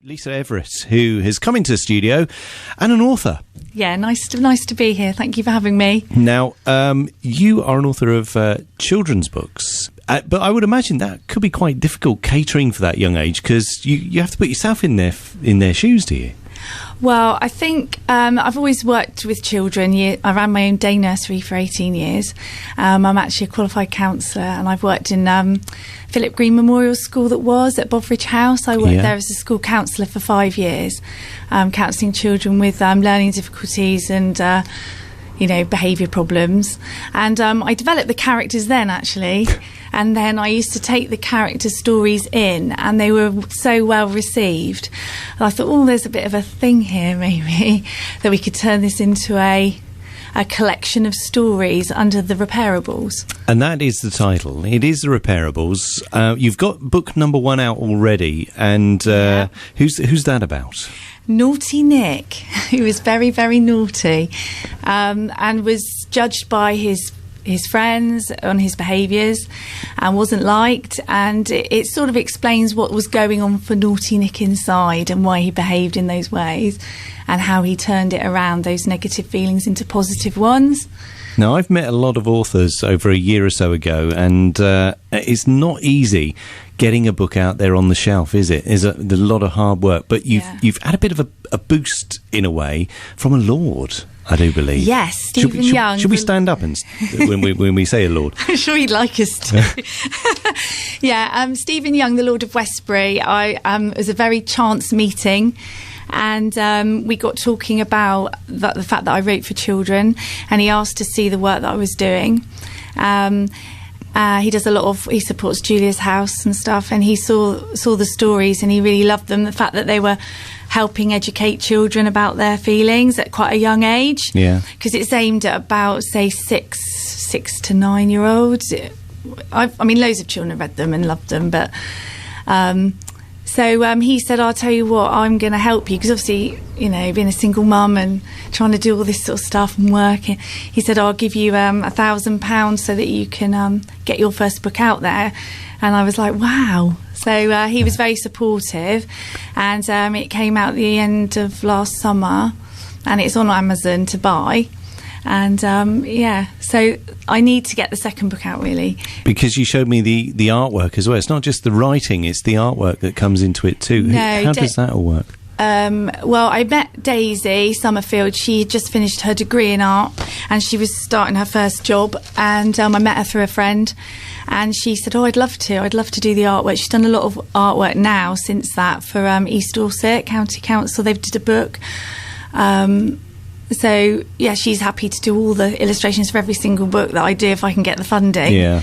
Lisa Everett, who has come into the studio, and an author. Yeah, nice to be here. Thank you for having me. Now, you are an author of children's books, but I would imagine that could be quite difficult catering for that young age, because you have to put yourself in their shoes, do you? Well, I think I've always worked with children. I ran my own day nursery for 18 years. I'm actually a qualified counsellor, and I've worked in Philip Green Memorial School that was at Boveridge House. I worked there as a school counsellor for 5 years, counselling children with learning difficulties and behaviour problems. And I developed the characters then, actually. And then I used to take the character stories in, and they were so well received. And I thought, there's a bit of a thing here, maybe, that we could turn this into a collection of stories under the Repairables. And that is the title. It is the Repairables. You've got book number 1 out already, and who's that about? Naughty Nick, who was very, very naughty, and was judged by his friends on his behaviours and wasn't liked, and it sort of explains what was going on for Naughty Nick inside and why he behaved in those ways and how he turned it around, those negative feelings into positive ones. Now, I've met a lot of authors over a year or so ago, and it's not easy getting a book out there on the shelf, is it? There's a lot of hard work, but you've had a bit of a boost, in a way, from a lord, I do believe. Yes, Stephen Young. Should we stand up when we say a lord? I'm sure he'd like us to. Stephen Young, the Lord of Westbury. It was a very chance meeting, and we got talking about the fact that I wrote for children, and he asked to see the work that I was doing. He does he supports Julia's House and stuff, and he saw the stories and he really loved them. The fact that they were helping educate children about their feelings at quite a young age. Yeah. Because it's aimed at about, say, 6 to 9 year olds. I mean, loads of children have read them and loved them, but so he said, I'll tell you what, I'm going to help you, because obviously, being a single mum and trying to do all this sort of stuff and working, he said, I'll give you £1,000 so that you can get your first book out there. And I was like, wow. So he was very supportive, and it came out at the end of last summer, and it's on Amazon to buy. And so I need to get the second book out, really. Because you showed me the artwork as well. It's not just the writing, it's the artwork that comes into it too. No, how does that all work? Well, I met Daisy Summerfield. She had just finished her degree in art, and she was starting her first job, and I met her through a friend, and she said, I'd love to do the artwork. She's done a lot of artwork now since that for East Dorset County Council. They've did a book. So, she's happy to do all the illustrations for every single book that I do if I can get the funding. Yeah.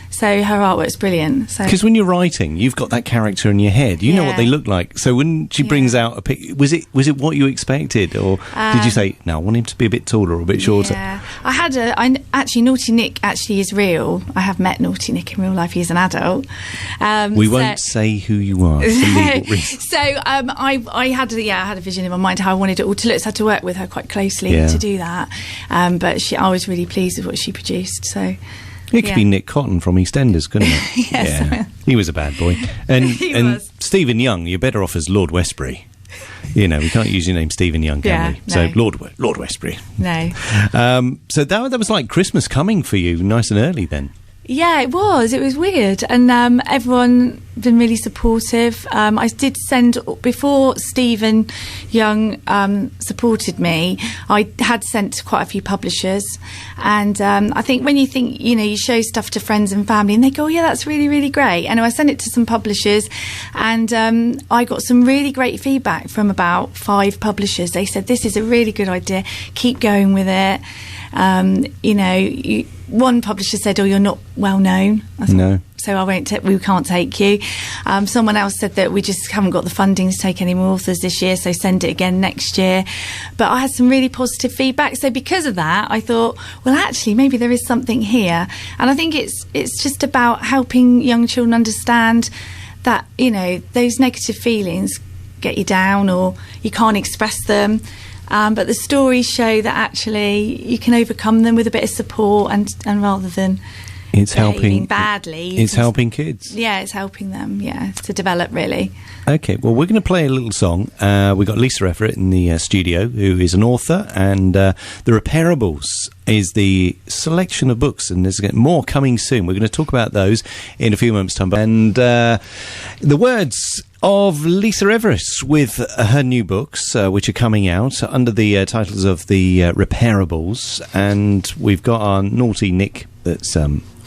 So her artwork's brilliant. Because when you're writing, you've got that character in your head. You know what they look like. So when she brings out a picture, was it what you expected, or did you say, no, I want him to be a bit taller or a bit shorter? Yeah, Naughty Nick actually is real. I have met Naughty Nick in real life. He's an adult. We won't say who you are for legal reasons. So I had a vision in my mind how I wanted it all to look. So I had to work with her quite closely to do that. But I was really pleased with what she produced. So. It could be Nick Cotton from EastEnders, couldn't it? Yes. He was a bad boy. And Stephen Young, you're better off as Lord Westbury. We can't use your name Stephen Young, can we? So Lord Westbury. No. So that was like Christmas coming for you, nice and early then. Yeah, it was. It was weird. And everyone been really supportive. I did send, before Stephen Young supported me, I had sent to quite a few publishers. And I think when you think, you show stuff to friends and family and they go, oh, yeah, that's really, really great. And I sent it to some publishers, and I got some really great feedback from about 5 publishers. They said, this is a really good idea. Keep going with it. One publisher said, oh, you're not well known. I thought, no. So we can't take you. Someone else said that we just haven't got the funding to take any more authors this year, so send it again next year. But I had some really positive feedback. So because of that, I thought, well, actually, maybe there is something here. And I think it's just about helping young children understand that, those negative feelings get you down or you can't express them. But the stories show that actually you can overcome them with a bit of support and rather than it's helping badly. It's helping kids. Yeah, it's helping them. Yeah, to develop really. Okay, well, we're going to play a little song. We've got Lisa Everett in the studio, who is an author, and the Repairables is the selection of books, and there's more coming soon. We're going to talk about those in a few moments' time. And the words of Lisa Everett with her new books, which are coming out under the titles of the Repairables, and we've got our naughty Nick that's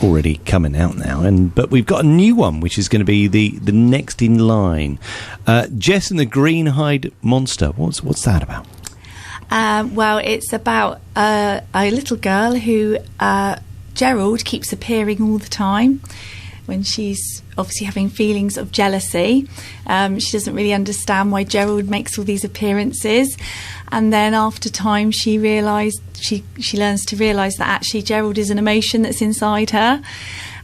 already coming out now, but we've got a new one which is going to be the next in line. Jess and the Green-Eyed Monster. What's that about? Well, it's about a little girl who Gerald keeps appearing all the time when she's obviously having feelings of jealousy. She doesn't really understand why Gerald makes all these appearances, and then after time she learns to realise that actually Gerald is an emotion that's inside her,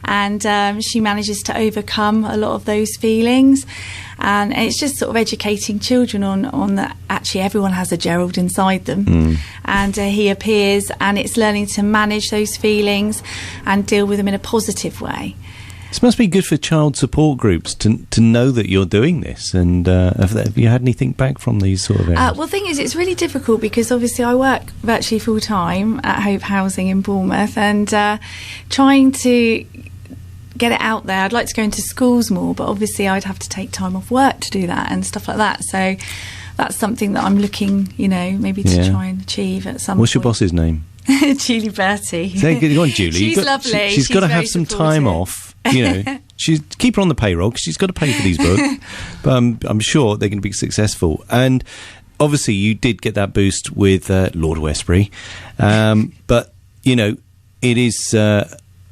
and she manages to overcome a lot of those feelings. And it's just sort of educating children on that actually everyone has a Gerald inside them, and he appears, and it's learning to manage those feelings and deal with them in a positive way. This must be good for child support groups to know that you're doing this. And have you had anything back from these sort of areas? Well, the thing is, it's really difficult because obviously I work virtually full time at Hope Housing in Bournemouth, and trying to get it out there. I'd like to go into schools more, but obviously I'd have to take time off work to do that and stuff like that. So that's something that I'm looking, maybe to try and achieve at some point. What's your boss's name? Julie Bertie. Go on, Julie. She's lovely. She's got to have some time off. Keep her on the payroll because she's got to pay for these books. But I'm sure they're going to be successful. And obviously, you did get that boost with Lord Westbury. But it is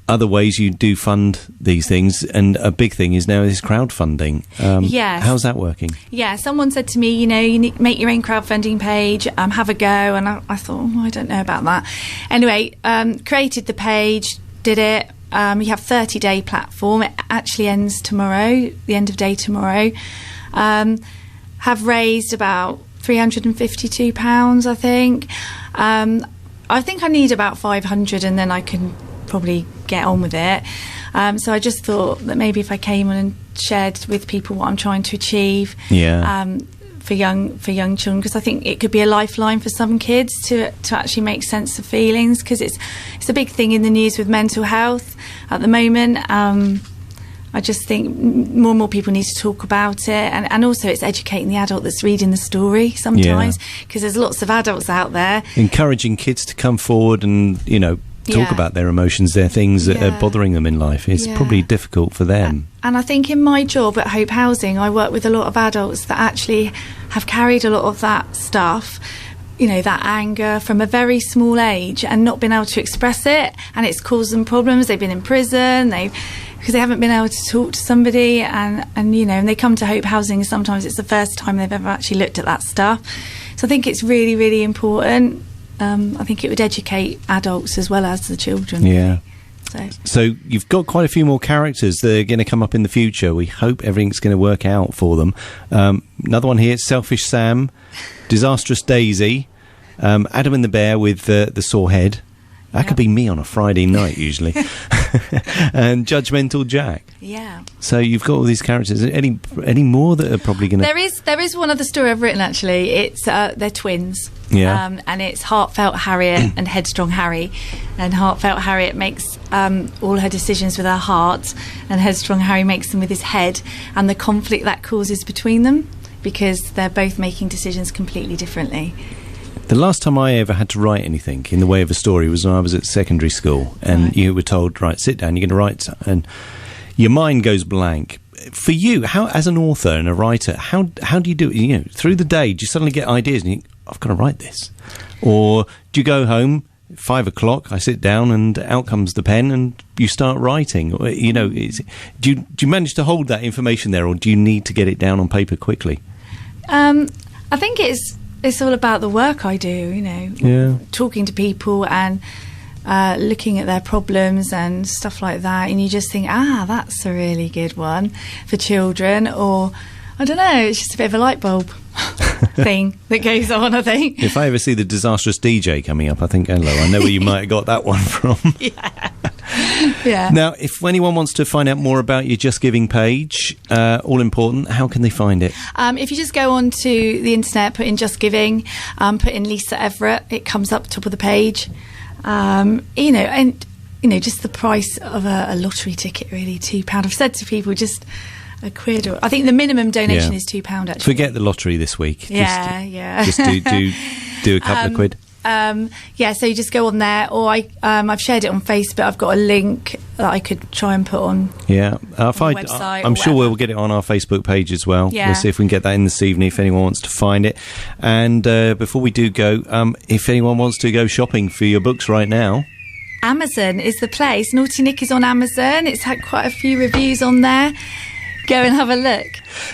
other ways you do fund these things, and a big thing is now is crowdfunding. Yes. How's that working? Yeah, someone said to me, you need to make your own crowdfunding page, have a go, and I thought, I don't know about that. Anyway, created the page, did it. You have 30-day platform. It actually ends tomorrow, the end of day tomorrow. Have raised about £352, I think. I think I need about 500, and then I can probably get on with it. So I just thought that maybe if I came on and shared with people what I'm trying to achieve for young children, because I think it could be a lifeline for some kids to actually make sense of feelings, because it's a big thing in the news with mental health at the moment. I just think more and more people need to talk about it, and also it's educating the adult that's reading the story sometimes, because there's lots of adults out there. Encouraging kids to come forward and talk about their emotions, their things that are bothering them in life. It's probably difficult for them. And I think in my job at Hope Housing, I work with a lot of adults that actually have carried a lot of that stuff, that anger from a very small age, and not been able to express it, and it's caused them problems. They've been in prison, because they haven't been able to talk to somebody, and they come to Hope Housing, and sometimes it's the first time they've ever actually looked at that stuff. So I think it's really, really important. I think it would educate adults as well as the children. Yeah. So you've got quite a few more characters that are going to come up in the future. We hope everything's going to work out for them. Another one here, Selfish Sam, Disastrous Daisy, Adam and the Bear with the sore head. That could be me on a Friday night usually. And Judgmental Jack. Yeah. So you've got all these characters. Any more that are probably going to... There is one other story I've written, actually. It's they're twins. Yeah. And it's Heartfelt Harriet and Headstrong Harry. And Heartfelt Harriet makes all her decisions with her heart, and Headstrong Harry makes them with his head, and the conflict that causes between them, because they're both making decisions completely differently. The last time I ever had to write anything in the way of a story was when I was at secondary school, and you were told, right, sit down, you're going to write, and your mind goes blank. For you, how, as an author and a writer, how do you do it? Through the day, do you suddenly get ideas and you think, I've got to write this? Or do you go home, 5 o'clock, I sit down and out comes the pen and you start writing? Do you manage to hold that information there, or do you need to get it down on paper quickly? I think it's all about the work I do, talking to people and looking at their problems and stuff like that, and you just think, that's a really good one for children, or I don't know, it's just a bit of a light bulb thing that goes on, I think. If I ever see the Disastrous DJ coming up, I think, hello, I know where you might have got that one from. Yeah. Yeah. Now, if anyone wants to find out more about your Just Giving page, all important, how can they find it? If you just go onto the internet, put in Just Giving, put in Lisa Everett, it comes up top of the page. Just the price of a lottery ticket, really, £2. I've said to people, just a quid. I think the minimum donation is £2. Actually, forget the lottery this week. Just do a couple of quid. So you just go on there, or I've shared it on Facebook. I've got a link that I could try and put on. Yeah, website. I'm sure we'll get it on our Facebook page as well. Yeah. We'll see if we can get that in this evening if anyone wants to find it. And before we do go, if anyone wants to go shopping for your books right now, Amazon is the place. Naughty Nick is on Amazon. It's had quite a few reviews on there. Go and have a look.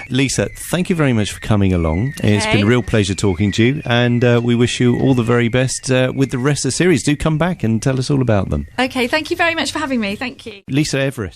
Lisa, thank you very much for coming along. Okay. It's been a real pleasure talking to you, and we wish you all the very best with the rest of the series. Do come back and tell us all about them. Okay, thank you very much for having me. Thank you. Lisa Everett.